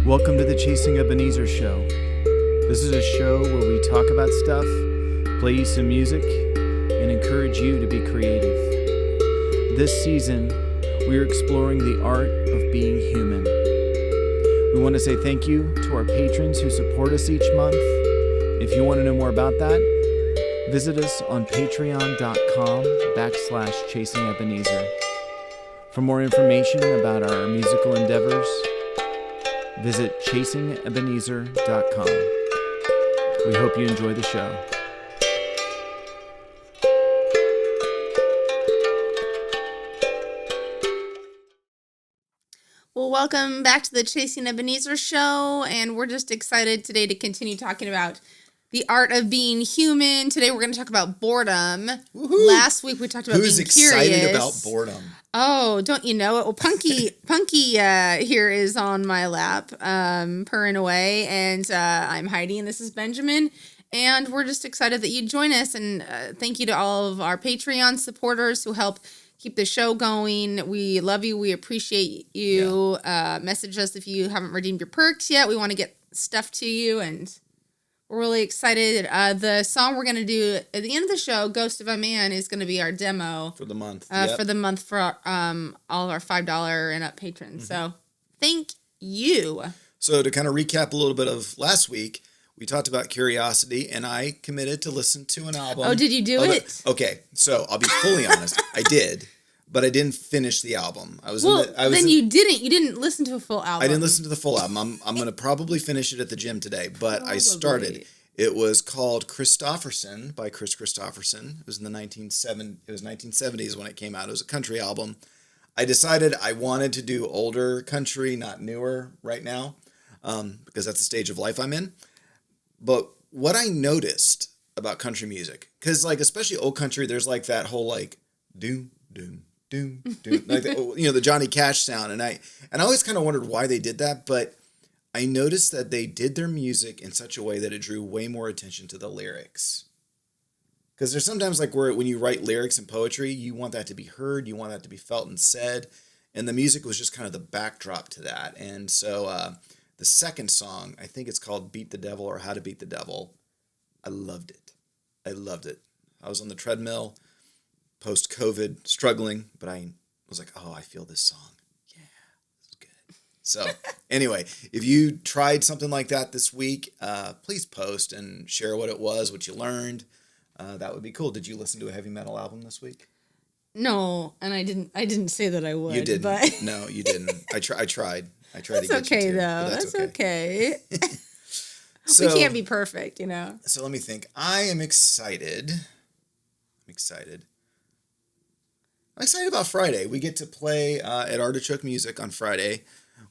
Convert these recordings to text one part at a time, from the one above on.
Welcome to the Chasing Ebenezer show. This is a show where we talk about stuff, play you some music, and encourage you to be creative. This season, we are exploring the art of being human. We want to say thank you to our patrons who support us each month. If you want to know more about that, visit us on patreon.com/Chasing Ebenezer. For more information about our musical endeavors, visit chasingebenezer.com. We hope you enjoy the show. Well, welcome back to the Chasing Ebenezer show, and we're just excited today to continue talking about the art of being human. Today we're going to talk about boredom. Woohoo. Last week we talked about being curious. Who's excited about boredom? Oh, don't you know it? Well, Punky here is on my lap, purring away, and I'm Heidi, and this is Benjamin, and we're just excited that you join us, and thank you to all of our Patreon supporters who help keep the show going. We love you. We appreciate you. Yeah. Message us if you haven't redeemed your perks yet. We want to get stuff to you, and we're really excited. The song we're going to do at the end of the show, Ghost of a Man, is going to be our demo. For the month. For the month for all of our $5 and up patrons. So thank you. So to kind of recap a little bit of last week, we talked about curiosity, and I committed to listen to an album. Oh, did you do it? Okay, so I'll be fully honest. I did, but I didn't finish the album. You didn't listen to a full album. I didn't listen to the full album. I'm going to probably finish it at the gym today, but I started. It was called Christofferson by Chris Christofferson. It was in the 1970s when it came out. It was a country album. I decided I wanted to do older country, not newer right now, because that's the stage of life I'm in. But what I noticed about country music, because like especially old country, there's like that whole like doom doom doom doom, like the Johnny Cash sound, and I always kind of wondered why they did that, but I noticed that they did their music in such a way that it drew way more attention to the lyrics. Because there's sometimes like where when you write lyrics and poetry, you want that to be heard, you want that to be felt and said, and the music was just kind of the backdrop to that. And so the second song, I think it's called Beat the Devil or How to Beat the Devil. I loved it. I was on the treadmill, post-COVID, struggling, but I was like, oh, I feel this song. Yeah, this is good. So anyway, if you tried something like that this week, please post and share what it was, what you learned. That would be cool. Did you listen to a heavy metal album this week? No, and I didn't say that I would. You didn't. But No, you didn't. I tried. I tried that's to get okay, you to. Though. That's okay. So, we can't be perfect, you know. So let me think. I am excited. I'm excited about Friday. We get to play at Artichoke Music on Friday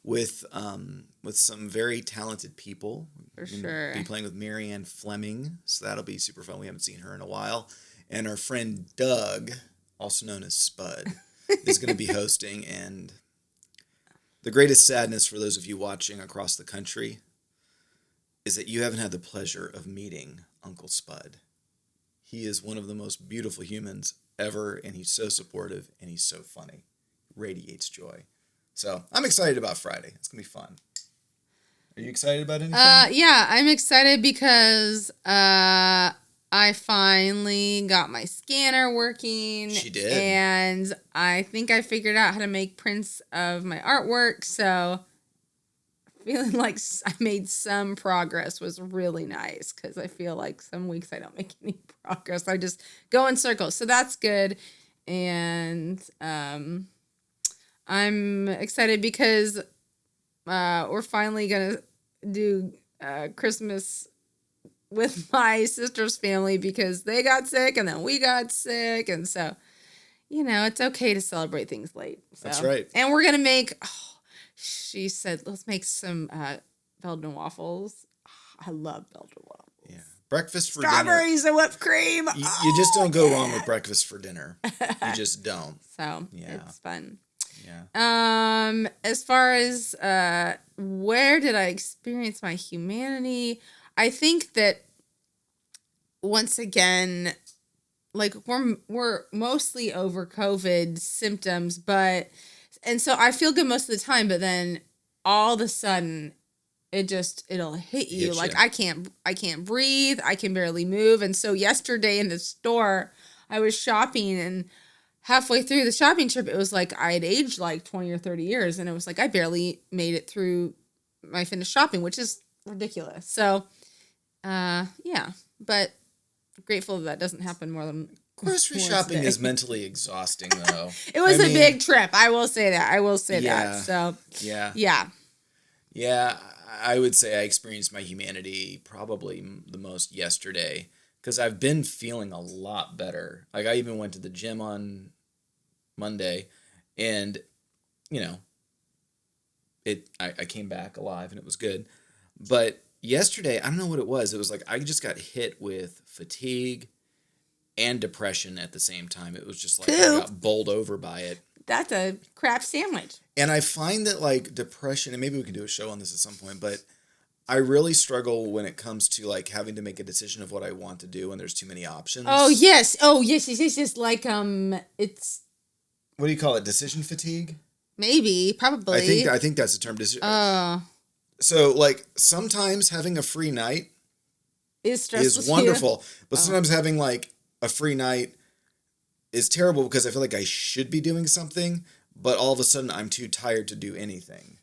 with some very talented people. For sure. Be playing with Marianne Fleming, so that'll be super fun. We haven't seen her in a while. And our friend Doug, also known as Spud, is going to be hosting. And the greatest sadness for those of you watching across the country is that you haven't had the pleasure of meeting Uncle Spud. He is one of the most beautiful humans ever, and he's so supportive, and he's so funny. Radiates joy. So I'm excited about Friday. It's going to be fun. Are you excited about anything? Yeah, I'm excited because I finally got my scanner working. She did. And I think I figured out how to make prints of my artwork, so feeling like I made some progress was really nice, because I feel like some weeks I don't make any progress. I just go in circles. So that's good. And I'm excited because we're finally going to do Christmas with my sister's family, because they got sick and then we got sick. And so, it's okay to celebrate things late. So. That's right. And we're going to make... she said, let's make some Belgian waffles. I love Belgian waffles. Yeah. Breakfast for Strawberries dinner. and whipped cream. You just don't go wrong with breakfast for dinner. You just don't. So it's fun. Yeah. As far as where did I experience my humanity, I think that once again, like we're mostly over COVID symptoms, and so I feel good most of the time, but then all of a sudden it'll hit you. Hit Like ya. I can't breathe. I can barely move. And so yesterday in the store, I was shopping, and halfway through the shopping trip, it was like I had aged like 20 or 30 years. And it was like I barely made it through my finished shopping, which is ridiculous. So, yeah, but grateful that doesn't happen more than Grocery once shopping a day. is mentally exhausting, though. It was I a mean, big trip. I will say that. Yeah. So, Yeah. yeah. Yeah, I would say I experienced my humanity probably the most yesterday because I've been feeling a lot better. Like I even went to the gym on Monday, and you know, I came back alive and it was good. But yesterday, I don't know what it was. It was like I just got hit with fatigue and depression at the same time. It was just like I got bowled over by it. That's a crap sandwich. And I find that like depression, and maybe we can do a show on this at some point, but I really struggle when it comes to like having to make a decision of what I want to do when there's too many options. Oh yes. Like it's What do you call it? Decision fatigue? maybe, probably. I think that's the term. Oh, So like sometimes having a free night is stressful. is wonderful, but sometimes having like a free night is terrible because I feel like I should be doing something, but all of a sudden I'm too tired to do anything.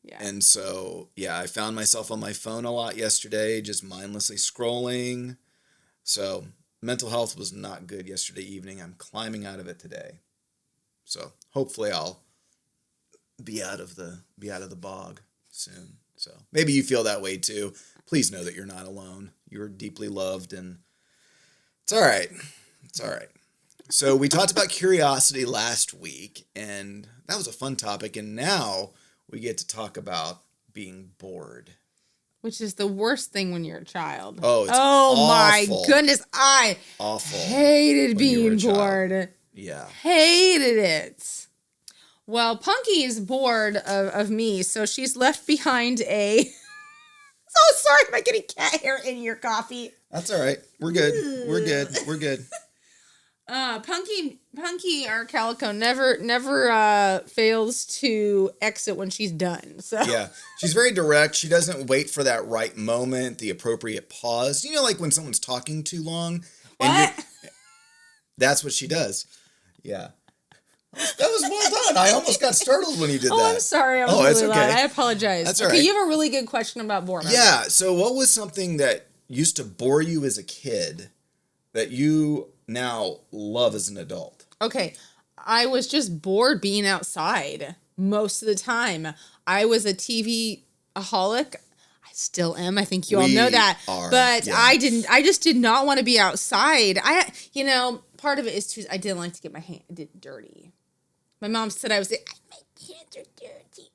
Yeah. And so, yeah, I found myself on my phone a lot yesterday, just mindlessly scrolling. So mental health was not good yesterday evening. I'm climbing out of it today. So hopefully I'll be out of the bog soon. So maybe you feel that way too. Please know that you're not alone. You're deeply loved, and it's all right. It's all right. So we talked about curiosity last week, and that was a fun topic. And now we get to talk about being bored. Which is the worst thing when you're a child. Oh, it's my awful. goodness. I Awful. hated when you were being a child. bored. Yeah. Hated it. Well, Punky is bored of me, so she's left behind a... So sorry if I'm getting cat hair in your coffee. That's all right. We're good. We're good. We're good. Punky, our calico, never fails to exit when she's done. So Yeah. She's very direct. She doesn't wait for that right moment, the appropriate pause. You know, like when someone's talking too long. What? That's what she does. Yeah. That was well done. I almost got startled when you did that. I'm sorry. I was it's really okay. loud. I apologize. That's all okay, right. you have a really good question about boredom. Yeah. So what was something that used to bore you as a kid that you now love as an adult? Okay. I was just bored being outside most of the time. I was a TV-aholic. I still am. I think you all know that. But yeah. I just did not want to be outside. Part of it is too, I didn't like to get my hand dirty. My mom said my hands are dirty.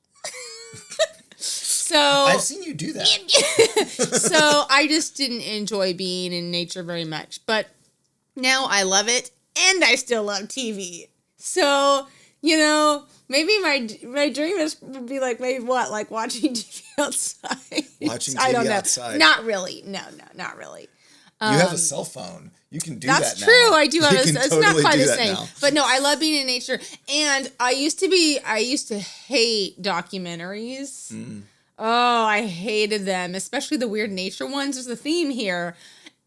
So I've seen you do that. so I just didn't enjoy being in nature very much. But now I love it, and I still love TV. So, maybe my dream would be like like watching TV outside. Watching TV I don't know. outside. Not really. No, not really. You have a cell phone. You can do that now. That's true. I do have You a can it's totally not quite do the that same. now. But no, I love being in nature. And I used to hate documentaries. Oh, I hated them, especially the weird nature ones. There's a theme here.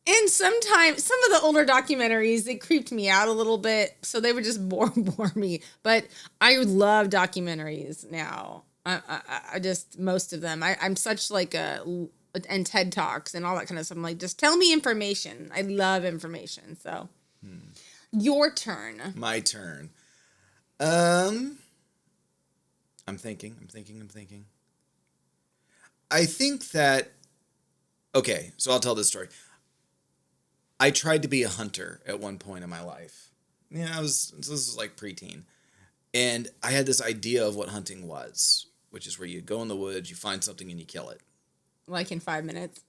And sometimes some of the older documentaries, they creeped me out a little bit, so they would just bore me. But I love documentaries now. I just most of them. I'm such like and TED Talks and all that kind of stuff. I'm like, just tell me information. I love information. So, your turn. My turn. I'm thinking. I think that. Okay, so I'll tell this story. I tried to be a hunter at one point in my life. Yeah, this was like preteen. And I had this idea of what hunting was, which is where you go in the woods, you find something and you kill it. Like in 5 minutes.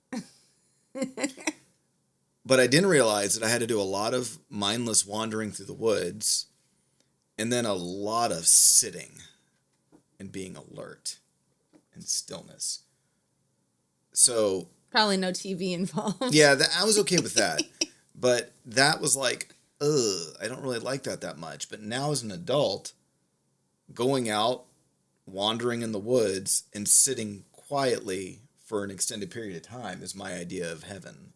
But I didn't realize that I had to do a lot of mindless wandering through the woods and then a lot of sitting and being alert and stillness. So... Probably no TV involved. Yeah, I was okay with that. But that was like, I don't really like that much. But now as an adult, going out, wandering in the woods, and sitting quietly for an extended period of time is my idea of heaven.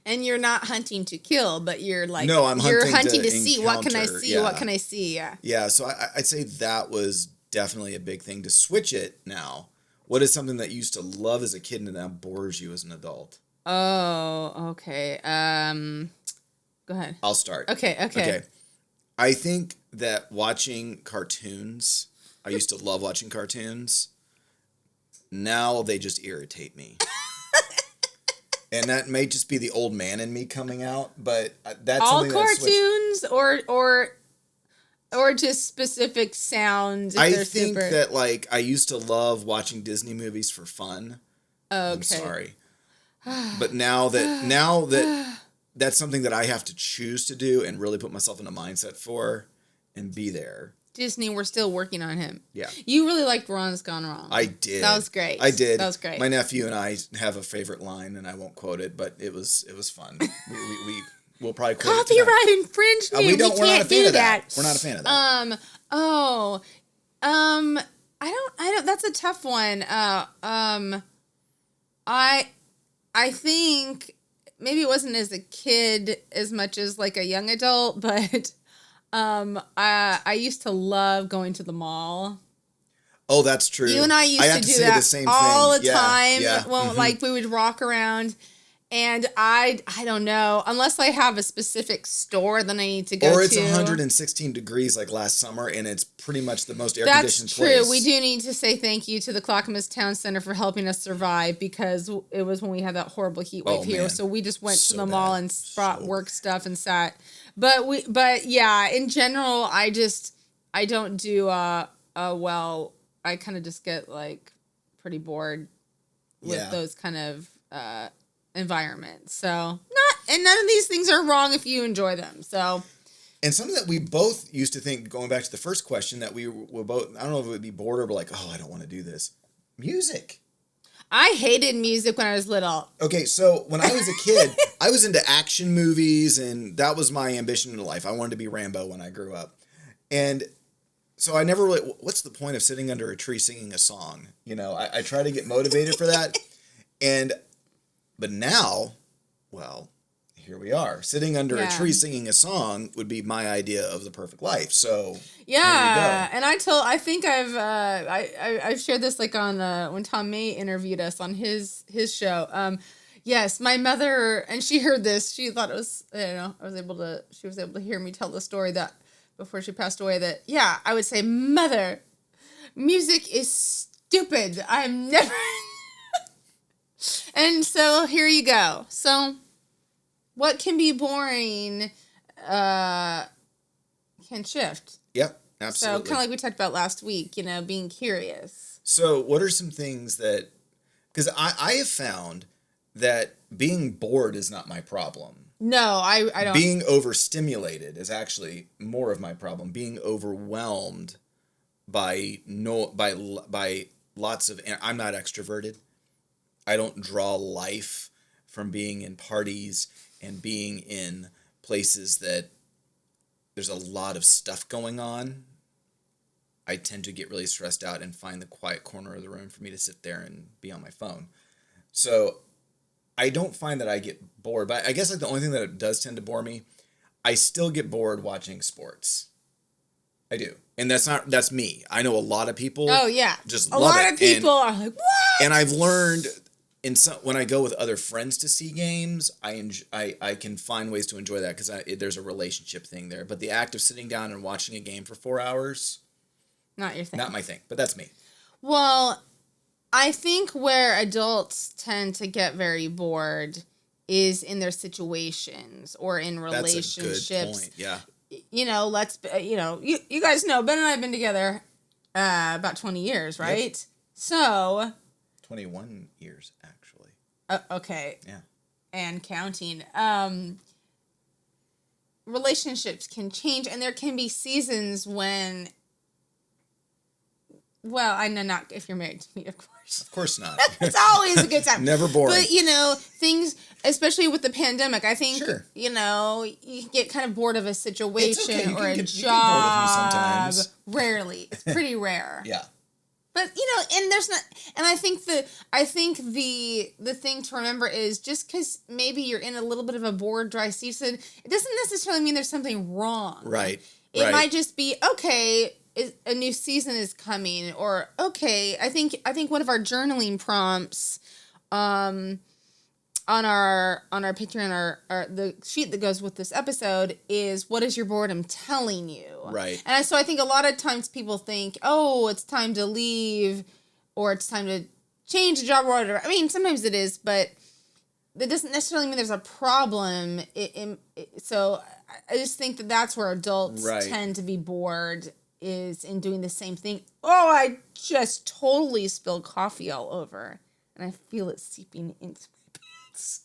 And you're not hunting to kill, but you're like, no, I'm you're hunting to see. What can I encounter, see? yeah. What can I see? Yeah. Yeah, so I'd say that was definitely a big thing. To switch it now, what is something that you used to love as a kid and now bores you as an adult? Oh, okay. Go ahead. I'll start. Okay. I think that watching cartoons, I used to love watching cartoons. Now they just irritate me. And that may just be the old man in me coming out, but that's all something cartoons or just specific sounds. I think that like I used to love watching Disney movies for fun. Okay. I'm sorry, but now that that's something that I have to choose to do and really put myself in a mindset for and be there. Disney, we're still working on him. Yeah. You really liked Ron's Gone Wrong. I did. That was great. I did. That was great. My nephew and I have a favorite line, and I won't quote it, but it was fun. We'll probably quote it tonight. Copyright infringement. We're not a fan of that. We're not a fan of that. I don't. That's a tough one. I think maybe it wasn't as a kid as much as like a young adult, but I used to love going to the mall. Oh, that's true. You and I used to do that all the time. Yeah. Well, like we would walk around, and I don't know, unless I have a specific store, then I need to go to. Or it's 116 degrees like last summer, and it's pretty much the most air-conditioned place. That's true. We do need to say thank you to the Clackamas Town Center for helping us survive, because it was when we had that horrible heat wave here. Man. So we just went to the mall and brought work stuff and sat. But yeah, in general, I don't do well. I kind of just get like pretty bored with those kind of environments. So none of these things are wrong if you enjoy them. So. And something that we both used to think, going back to the first question, that we were both, I don't know if it would be bored or like, oh, I don't want to do this. Music. I hated music when I was little. Okay, so when I was a kid, I was into action movies, and that was my ambition in life. I wanted to be Rambo when I grew up. And so I never really, what's the point of sitting under a tree singing a song? You know, I try to get motivated for that. But now, well, here we are. Sitting under a tree singing a song would be my idea of the perfect life. So yeah, and I think I've shared this like on when Tom May interviewed us on his show. Yes, my mother, and she heard this. She thought it was, she was able to hear me tell the story that before she passed away. That I would say, Mother, music is stupid. I'm never. And so here you go. So. What can be boring can shift. Yep, absolutely. So kind of like we talked about last week, being curious. So what are some things that, because I have found that being bored is not my problem. No, I don't. Being overstimulated is actually more of my problem. Being overwhelmed by lots of, I'm not extroverted. I don't draw life from being in parties and being in places that there's a lot of stuff going on. I tend to get really stressed out and find the quiet corner of the room for me to sit there and be on my phone. So I don't find that I get bored, but I guess like the only thing that does tend to bore me, I still get bored watching sports. I do. And that's me. I know a lot of people just love it. A lot of people are like, what? And I've learned when I go with other friends to see games, I can find ways to enjoy that because there's a relationship thing there. But the act of sitting down and watching a game for 4 hours, not your thing. Not my thing, but that's me. Well, I think where adults tend to get very bored is in their situations or in relationships. That's a good point. Yeah. You guys know Ben and I have been together about 20 years, right? Yep. So 21 years, actually. Okay. Yeah. And counting. Relationships can change, and there can be seasons when. Well, I know not if you're married to me, of course. Of course not. It's always a good time. Never boring. But, things, especially with the pandemic, I think, sure. You get kind of bored of a situation or a job. You get bored with me sometimes. Rarely. It's pretty rare. Yeah. But and there's not, and I think the thing to remember is just because maybe you're in a little bit of a bored, dry season, it doesn't necessarily mean there's something wrong. Right. It might just be okay. A new season is coming, or okay. I think one of our journaling prompts, on our Patreon, our the sheet that goes with this episode is, what is your boredom telling you? Right. And so I think a lot of times people think, oh, it's time to leave, or it's time to change a job or whatever. I mean, sometimes it is, but that doesn't necessarily mean there's a problem. So I just think that that's where adults tend to be bored, is in doing the same thing. Oh, I just totally spilled coffee all over, and I feel it seeping into my pants.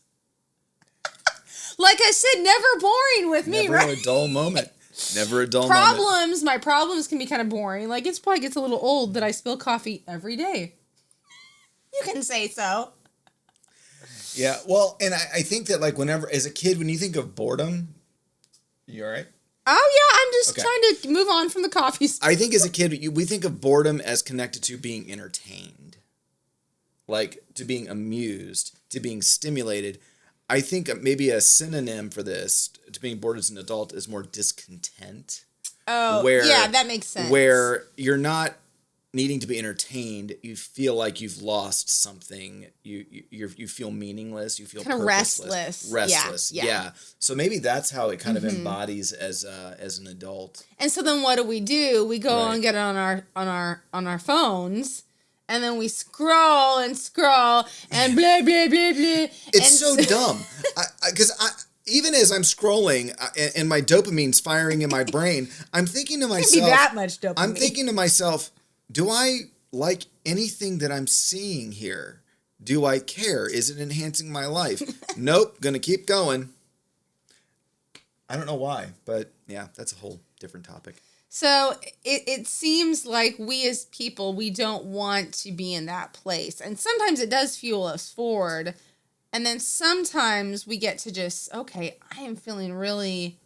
Like I said, never boring with me, right? Never a dull moment. Never a dull moment. My problems can be kind of boring. Like, it probably gets a little old that I spill coffee every day. You can say so. Yeah, well, and I think that, like, whenever, as a kid, when you think of boredom, you all right? Oh, yeah, I'm just trying to move on from the coffee stuff. I think as a kid, we think of boredom as connected to being entertained. Like, to being amused, to being stimulated. I think maybe a synonym for this, to being bored as an adult, is more discontent. Oh, yeah, that makes sense. Where you're not needing to be entertained, you feel like you've lost something. You feel meaningless. You feel kind of restless. Yeah. So maybe that's how it kind of embodies as an adult. And so then what do? We go and get it on our phones. And then we scroll and blah, blah, blah, blah. It's so dumb. Because even as I'm scrolling and my dopamine's firing in my brain, I'm thinking to myself... Can't be that much dopamine. I'm thinking to myself, do I like anything that I'm seeing here? Do I care? Is it enhancing my life? Nope, gonna keep going. I don't know why, but yeah, that's a whole different topic. So it seems like we as people, we don't want to be in that place. And sometimes it does fuel us forward. And then sometimes we get to just, okay, I am feeling really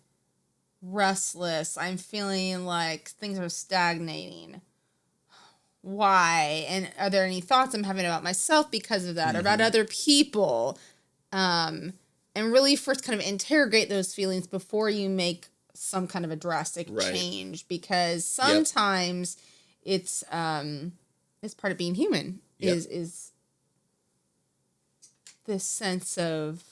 restless. I'm feeling like things are stagnating. Why? And are there any thoughts I'm having about myself because of that, or about other people? And really first kind of interrogate those feelings before you make some kind of a drastic change, because sometimes it's part of being human is this sense of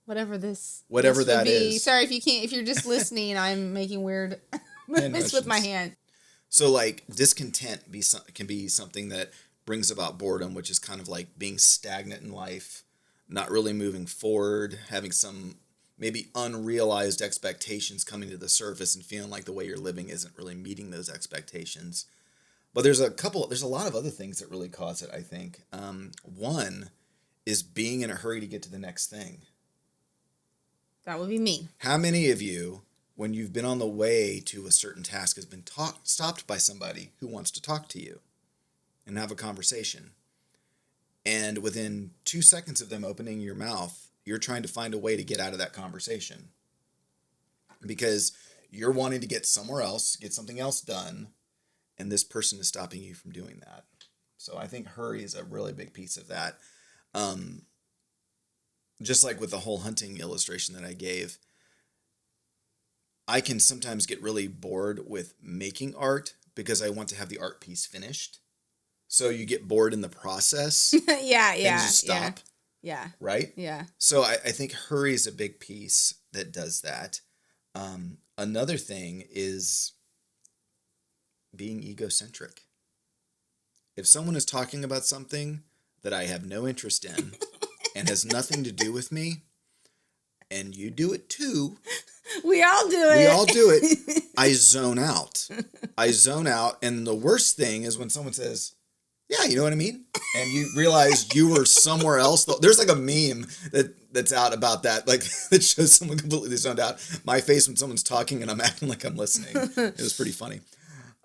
whatever that is. Sorry if you're just listening, I'm making weird movements with my hand. So like discontent can be something that brings about boredom, which is kind of like being stagnant in life, not really moving forward, having some maybe unrealized expectations coming to the surface and feeling like the way you're living isn't really meeting those expectations. But there's a lot of other things that really cause it, I think. One is being in a hurry to get to the next thing. That would be me. How many of you, when you've been on the way to a certain task, has been stopped by somebody who wants to talk to you and have a conversation? And within 2 seconds of them opening your mouth, you're trying to find a way to get out of that conversation because you're wanting to get somewhere else, get something else done, and this person is stopping you from doing that. So I think hurry is a really big piece of that. Just like with the whole hunting illustration that I gave, I can sometimes get really bored with making art because I want to have the art piece finished. So you get bored in the process. Yeah. And you stop. Yeah. Right? Yeah. So I think hurry is a big piece that does that. Another thing is being egocentric. If someone is talking about something that I have no interest in and has nothing to do with me, and you do it too. We all do it. I zone out. And the worst thing is when someone says, yeah, you know what I mean? And you realize you were somewhere else. There's like a meme that's out about that, like that shows someone completely zoned out. My face when someone's talking and I'm acting like I'm listening. It was pretty funny.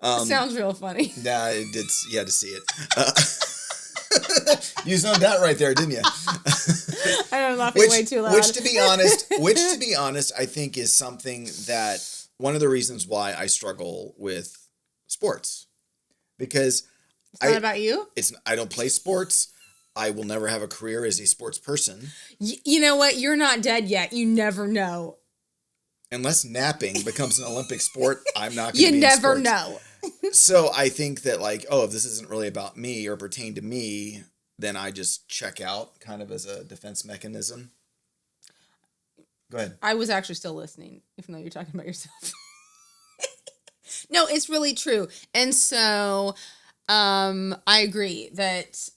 Sounds real funny. Yeah, it did. You had to see it. You zoned out right there, didn't you? I'm laughing way too loud. Which to be honest, I think is something that one of the reasons why I struggle with sports. because It's not about you? I don't play sports. I will never have a career as a sports person. You know what? You're not dead yet. You never know. Unless napping becomes an Olympic sport, I'm not going to be You in never sports. know. So I think that like, if this isn't really about me or pertain to me, then I just check out kind of as a defense mechanism. Go ahead. I was actually still listening, even though you're talking about yourself. No, it's really true. And so I agree that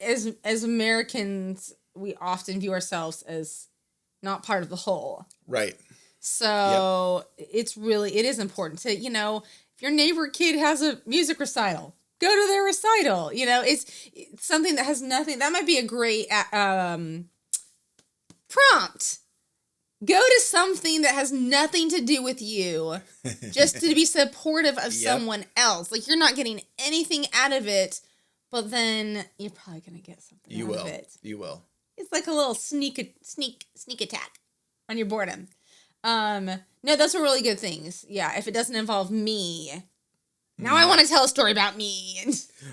as Americans, we often view ourselves as not part of the whole. Right. So it is important to, if your neighbor kid has a music recital, go to their recital. It's something that has nothing. That might be a great prompt. Go to something that has nothing to do with you, just to be supportive of someone else. Like, you're not getting anything out of it, but then you're probably going to get something out of it. You will. It's like a little sneak attack on your boredom. No, those are really good things. Yeah, if it doesn't involve me. Now I want to tell a story about me.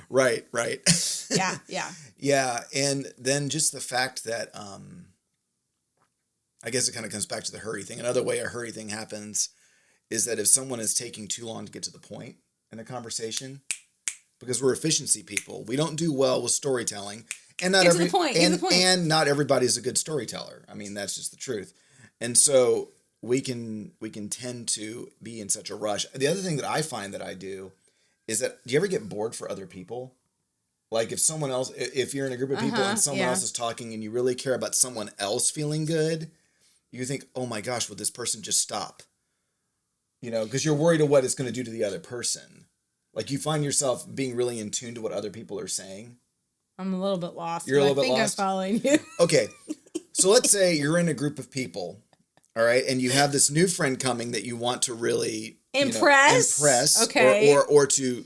Right. Yeah. Yeah, and then just the fact that I guess it kind of comes back to the hurry thing. Another way a hurry thing happens is that if someone is taking too long to get to the point in a conversation, because we're efficiency people, we don't do well with storytelling. And not Get to the point. And not everybody's a good storyteller. I mean, that's just the truth. And so we can tend to be in such a rush. The other thing that I find that I do is that, do you ever get bored for other people? Like if you're in a group of people and someone else is talking and you really care about someone else feeling good, you think, oh my gosh, would this person just stop? Because you're worried of what it's going to do to the other person. Like, you find yourself being really in tune to what other people are saying. I'm a little bit lost. You're a little bit lost? I think I'm following you. Okay. So let's say you're in a group of people, all right, and you have this new friend coming that you want to really impress, okay, or to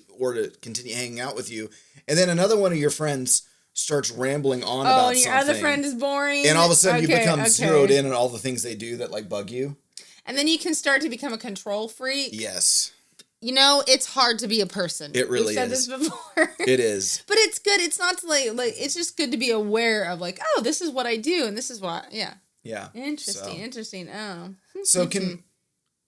continue hanging out with you, and then another one of your friends starts rambling on about and your something. other friend is boring, and all of a sudden you become zeroed in on all the things they do that like bug you, and then you can start to become a control freak. Yes. It's hard to be a person. It really We've said is. this before. It is. But it's good. It's not to like it's just good to be aware of like, oh, this is what I do and this is what, yeah. Yeah. Interesting. Oh. So can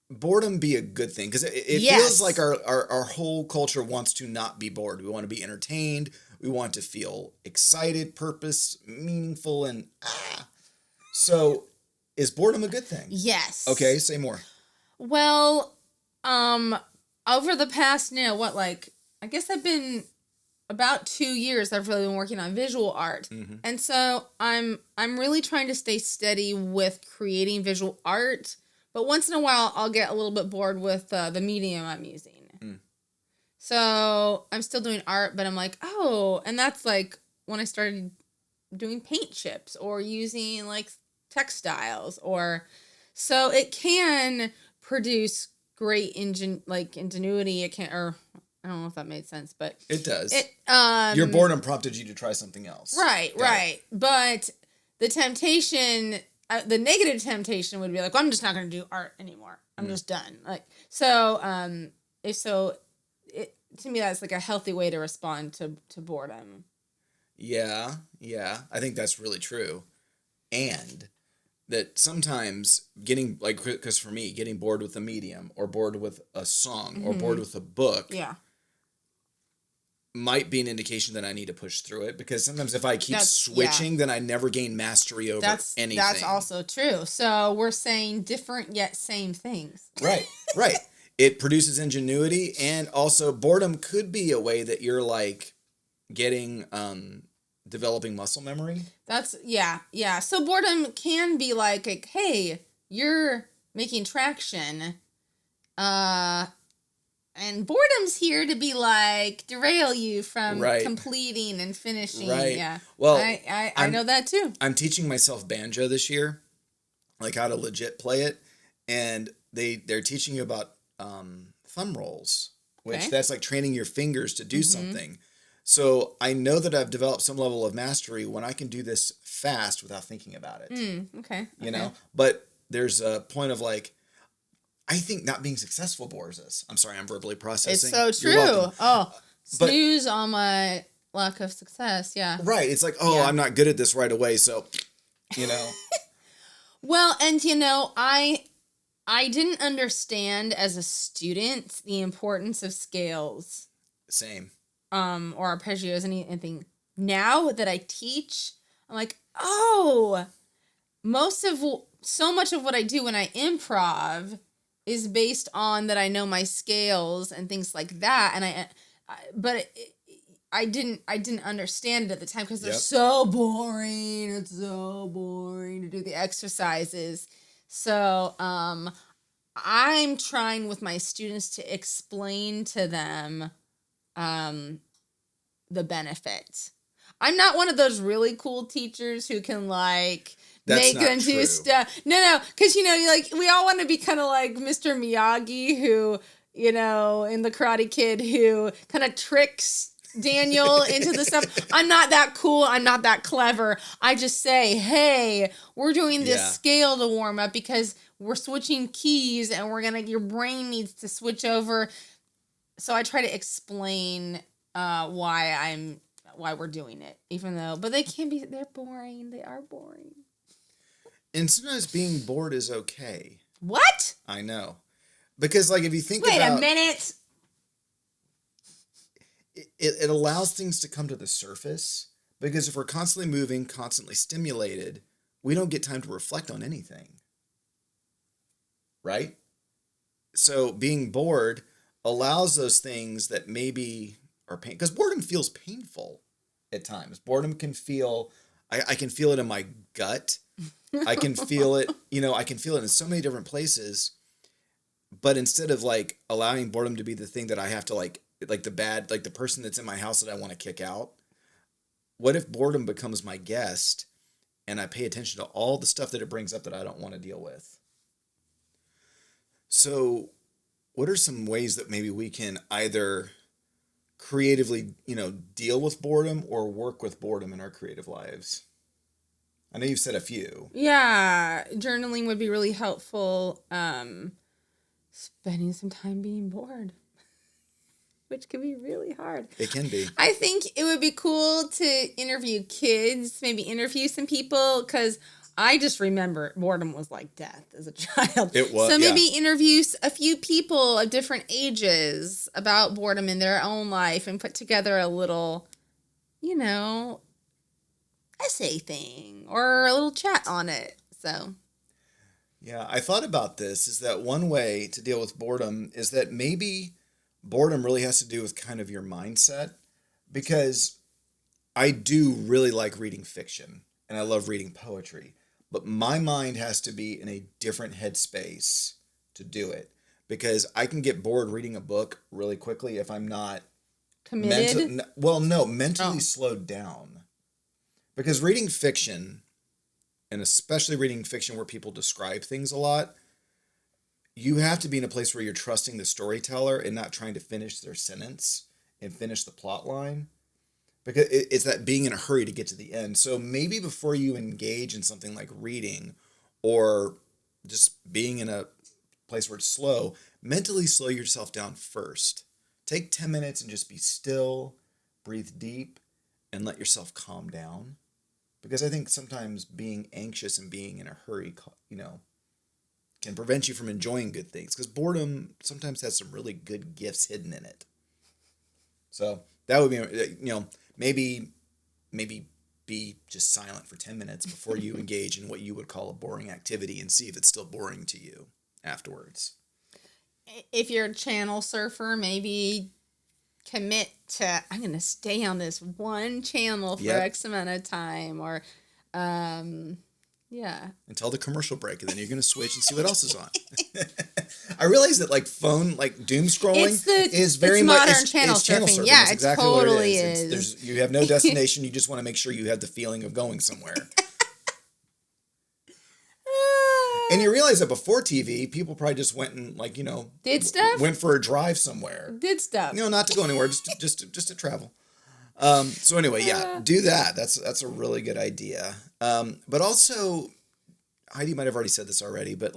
boredom be a good thing? Because it feels like our whole culture wants to not be bored. We want to be entertained. We want to feel excited, purpose, meaningful, and So is boredom a good thing? Yes. Okay, say more. Well, over the past, I guess I've been about 2 years, I've really been working on visual art. Mm-hmm. And so I'm really trying to stay steady with creating visual art, but once in a while I'll get a little bit bored with the medium I'm using. Mm. So I'm still doing art, but I'm like, and that's like when I started doing paint chips or using like textiles so it can produce great ingenuity. It can, or I don't know if that made sense, but it does. Your boredom prompted you to try something else. Right. But the temptation, the negative temptation would be like, well, I'm just not going to do art anymore. I'm just done. To me, that's like a healthy way to respond to boredom. Yeah. I think that's really true. And that sometimes because for me, getting bored with a medium or bored with a song or bored with a book might be an indication that I need to push through it, because sometimes if I keep switching, then I never gain mastery over anything. That's also true. So we're saying different yet same things. Right. It produces ingenuity, and also boredom could be a way that you're like getting developing muscle memory. Yeah. So boredom can be like, hey, you're making traction, and boredom's here to be like derail you from completing and finishing. Right. Yeah. Well, I know that too. I'm teaching myself banjo this year, like how to legit play it, and they're teaching you about thumb rolls, which that's like training your fingers to do something. So I know that I've developed some level of mastery when I can do this fast without thinking about it. Okay. You know, but there's a point of like, I think not being successful bores us. I'm sorry, I'm verbally processing. It's so You're true. welcome. Oh, But- snooze on my lack of success. Yeah. Right. It's like, Yeah. I'm not good at this right away. So, Well, and I didn't understand as a student the importance of scales, same. or arpeggios, anything. Now that I teach, I'm like, oh, so much of what I do when I improv is based on that I know my scales and things like that, and I didn't understand it at the time because they're so boring. It's so boring to do the exercises. So I'm trying with my students to explain to them the benefit. I'm not one of those really cool teachers who can That's make not them true. do stuff. No, because we all want to be kind of like Mr. Miyagi, who in the Karate Kid, who kind of tricks Daniel into the stuff. I'm not that cool. I'm not that clever. I just say, hey, we're doing this scale to warm up because we're switching keys and your brain needs to switch over. So I try to explain why we're doing it, but they're boring. They are boring. And sometimes being bored is okay. What? I know. Because if you think Wait about a minute. it allows things to come to the surface, because if we're constantly moving, constantly stimulated, we don't get time to reflect on anything. Right? So being bored allows those things that maybe are pain, because boredom feels painful at times. Boredom can feel, I can feel it in my gut. I can feel it, I can feel it in so many different places. But instead of allowing boredom to be the thing that I have to the person that's in my house that I want to kick out, what if boredom becomes my guest and I pay attention to all the stuff that it brings up that I don't want to deal with? So what are some ways that maybe we can either creatively, deal with boredom or work with boredom in our creative lives? I know you've said a few. Yeah, journaling would be really helpful. Spending some time being bored, which can be really hard. It can be. I think it would be cool to interview kids, maybe interview some people, because I just remember boredom was like death as a child. It was. So maybe interview a few people of different ages about boredom in their own life and put together a little, essay thing or a little chat on it. So. Yeah, I thought about this, is that one way to deal with boredom is that maybe boredom really has to do with kind of your mindset, because I do really like reading fiction and I love reading poetry, but my mind has to be in a different headspace to do it, because I can get bored reading a book really quickly if I'm not committed. Mentally slowed down, because reading fiction, and especially reading fiction where people describe things a lot, you have to be in a place where you're trusting the storyteller and not trying to finish their sentence and finish the plot line, because it's that being in a hurry to get to the end. So maybe before you engage in something like reading or just being in a place where it's slow, mentally slow yourself down first. Take 10 minutes and just be still, breathe deep, and let yourself calm down. Because I think sometimes being anxious and being in a hurry, can prevent you from enjoying good things. Because boredom sometimes has some really good gifts hidden in it. So that would be, maybe be just silent for 10 minutes before you engage in what you would call a boring activity, and see if it's still boring to you afterwards. If you're a channel surfer, maybe commit to, I'm going to stay on this one channel for X amount of time, or until the commercial break, and then you're going to switch and see what else is on. I realize that phone doom scrolling is very much modern channel surfing. surfing. Yeah, That's exactly totally what it is. You have no destination. You just want to make sure you have the feeling of going somewhere. And you realize that before TV, people probably just went and did stuff, went for a drive somewhere, did stuff. Not to go anywhere, just to travel. So anyway, do that. That's a really good idea. But also, Heidi might have already said this already, but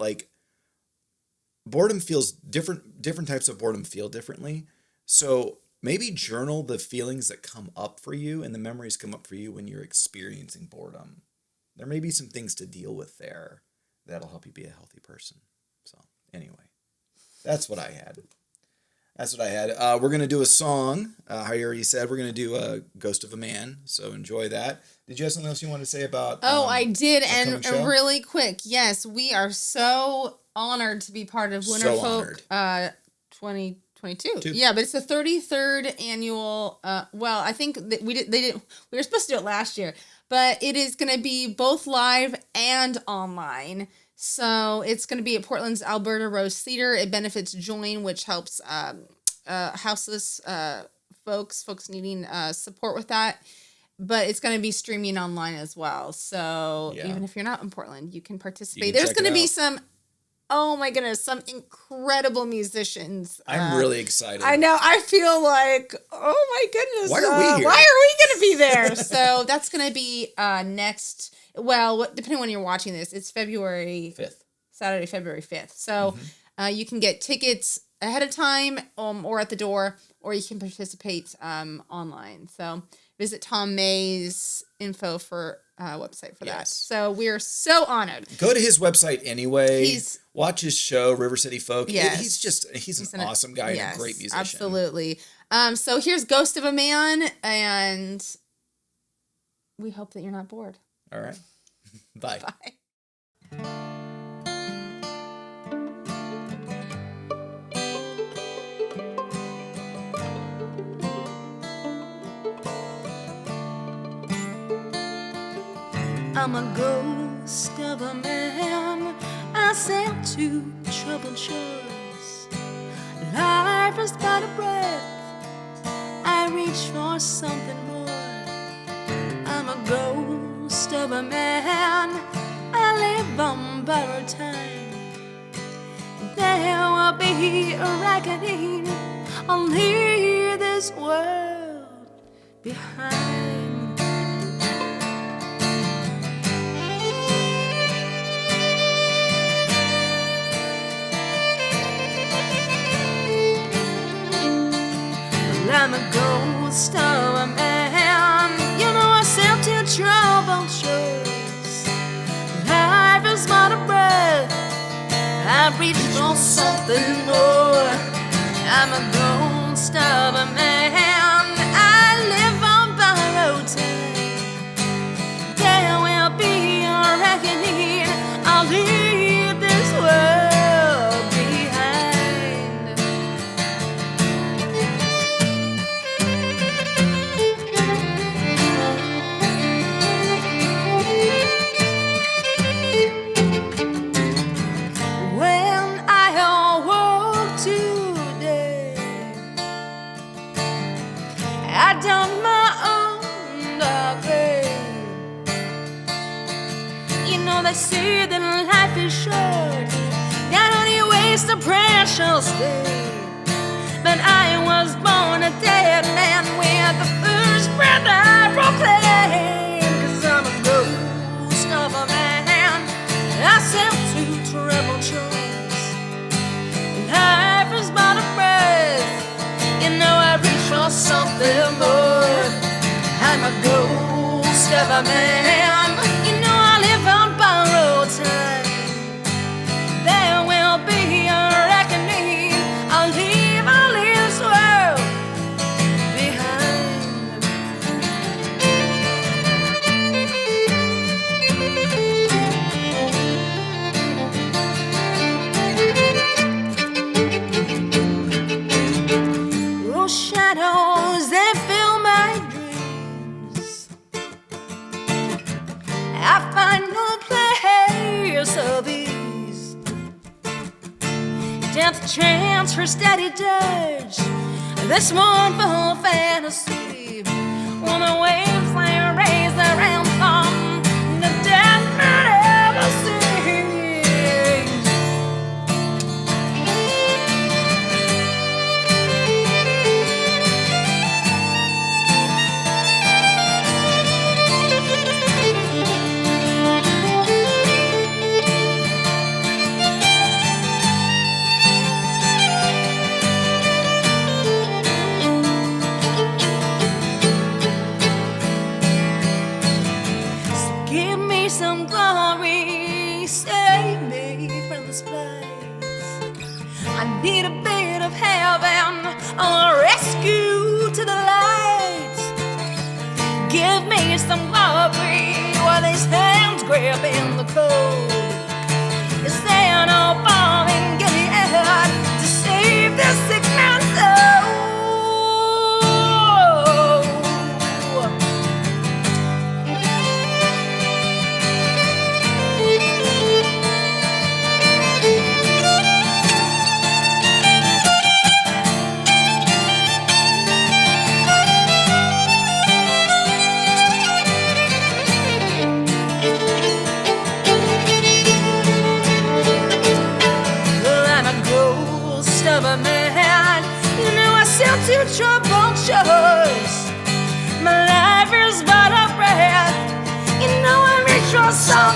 boredom feels different types of boredom feel differently. So maybe journal the feelings that come up for you and the memories come up for you when you're experiencing boredom. There may be some things to deal with there that'll help you be a healthy person. So anyway, that's what I had. We're going to do a song. How you already said, we're going to do Ghost of a Man. So enjoy that. Did you have something else you wanted to say about I did. And show? really quick, yes, we are so honored to be part of Winterfolk 2022. Yeah, but it's the 33rd annual. I think that we were supposed to do it last year, but it is going to be both live and online. So it's going to be at Portland's Alberta Rose Theater. It benefits Join, which helps houseless folks needing support with that. But it's going to be streaming online as well. So even if you're not in Portland, you can participate. There's going to be some incredible musicians. I'm really excited. I know. I feel like, oh my goodness. Why are we here? Why are we going to be there? So that's going to be next. Well, depending on when you're watching this, it's February 5th. Saturday, February 5th. So you can get tickets ahead of time or at the door, or you can participate online. So visit Tom May's info for website for that. So we are so honored. Go to his website anyway. Watch his show, River City Folk. Yes. He's an awesome guy and a great musician. Absolutely. So here's Ghost of a Man, and we hope that you're not bored. All right. Bye. Bye. I'm a ghost of a man. I sail to troubled shores. Life is but a breath. I reach for something more. I'm a ghost of a man. I live on borrowed time. There will be a reckoning. I'll leave this world behind. I'm a ghost of a man. You know I sail to troubled shores. Life is but a breath. I reach for something more. I'm a ghost of a man. I live on borrowed time. There will be a reckoning. I'll leave this world behind. When I awoke today, I done my own dark grave. You know they say that life is short, not only waste a precious day. But I was born a dead man with the first breath I proclaim. 'Cause I'm a ghost of a man. I sail to troubled shores. Life is but a breath. You know I reach for something more. I'm a ghost of a man. You know I live on borrowed time. There will be a reckoning. I'll leave this world behind. Those shadows, they fill my dreams. I find no place of ease. Death chance for steady dirge. This mournful fantasy. When the waves they raise around from the dead man ever seen. troubled choice. My life is but a breath. You know I reach your soul.